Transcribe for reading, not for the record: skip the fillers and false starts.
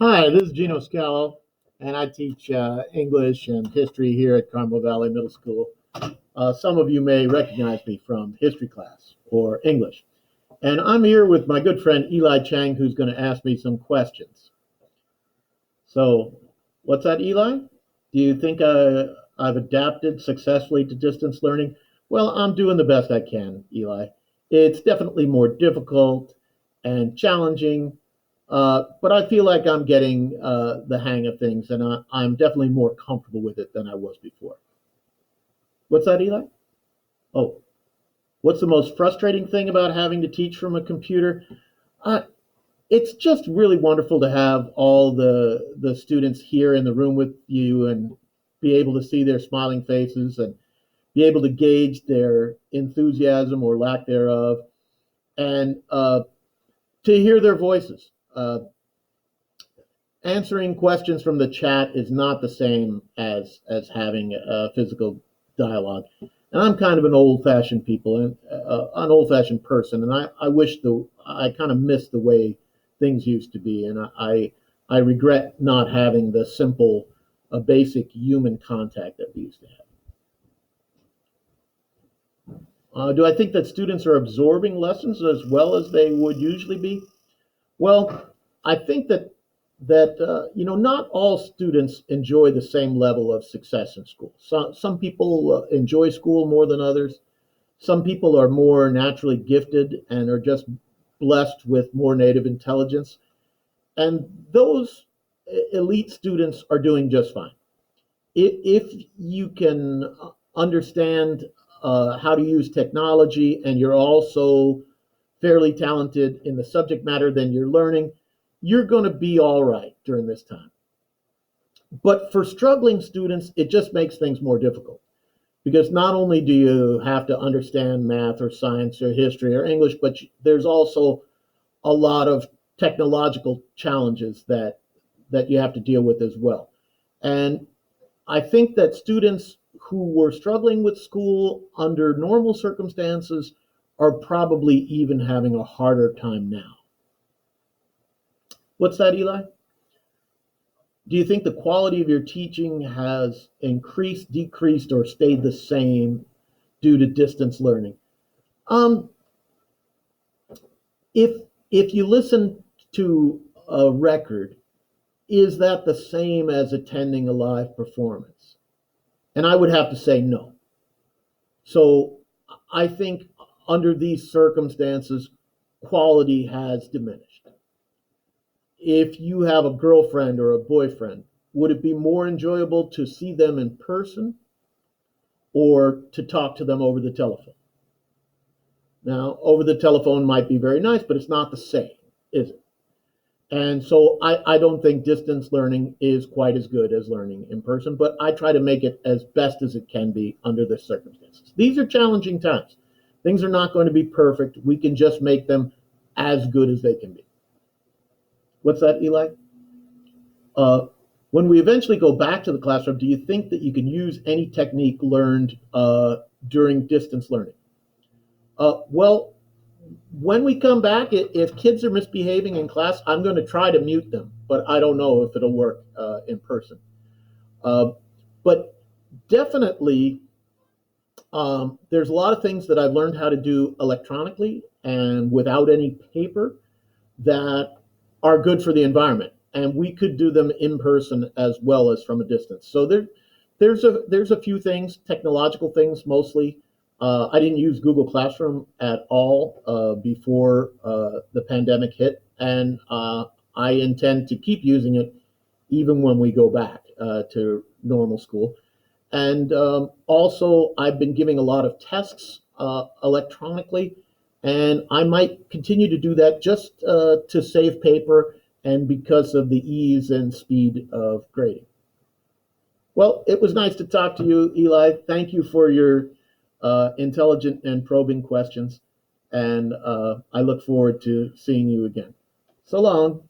Hi, this is Gino Scalo, and I teach English and history here at Carmel Valley Middle School. Some of you may recognize me from history class or English. And I'm here with my good friend Eli Chang, who's going to ask me some questions. So, what's that, Eli? Do you think I've adapted successfully to distance learning? Well, I'm doing the best I can, Eli. It's definitely more difficult and challenging, but I feel like I'm getting the hang of things, and I'm definitely more comfortable with it than I was before. What's that, Eli? Oh, what's the most frustrating thing about having to teach from a computer? Uh, it's just really wonderful to have all the students here in the room with you and be able to see their smiling faces and be able to gauge their enthusiasm or lack thereof, and to hear their voices. Answering questions from the chat is not the same as having a physical dialogue. And I'm kind of an old fashioned people and an old fashioned person, and I wish I kind of miss the way things used to be, and I regret not having the simple, basic human contact that we used to have. Do I think that students are absorbing lessons as well as they would usually be? Well, I think that not all students enjoy the same level of success in school. Some people enjoy school more than others. Some people are more naturally gifted and are just blessed with more native intelligence. And those elite students are doing just fine. If you can understand how to use technology and you're also fairly talented in the subject matter, then you're learning, you're going to be all right during this time. But for struggling students, it just makes things more difficult because not only do you have to understand math or science or history or English, but there's also a lot of technological challenges that you have to deal with as well. And I think that students who were struggling with school under normal circumstances are probably even having a harder time now. What's that, Eli? Do you think the quality of your teaching has increased, decreased, or stayed the same due to distance learning? Um, if if you listen to a record, is that the same as attending a live performance? And I would have to say no. So I think under these circumstances, quality has diminished. If you have a girlfriend or a boyfriend, would it be more enjoyable to see them in person or to talk to them over the telephone? Now, over the telephone might be very nice, but it's not the same, is it? And so I don't think distance learning is quite as good as learning in person, but I try to make it as best as it can be under the circumstances. These are challenging times. Things are not going to be perfect. We can just make them as good as they can be. What's that, Eli? Uh, when we eventually go back to the classroom, do you think that you can use any technique learned during distance learning? Well, when we come back, if kids are misbehaving in class, I'm going to try to mute them, but I don't know if it'll work in person. Uh, but definitely, there's a lot of things that I've learned how to do electronically and without any paper that are good for the environment. And we could do them in person as well as from a distance. So there's a few things, technological things mostly. I didn't use Google Classroom at all before the pandemic hit, and I intend to keep using it even when we go back to normal school. And also, I've been giving a lot of tests electronically, and I might continue to do that just to save paper and because of the ease and speed of grading. Well, it was nice to talk to you, Eli. Thank you for your intelligent and probing questions, and I look forward to seeing you again. So long.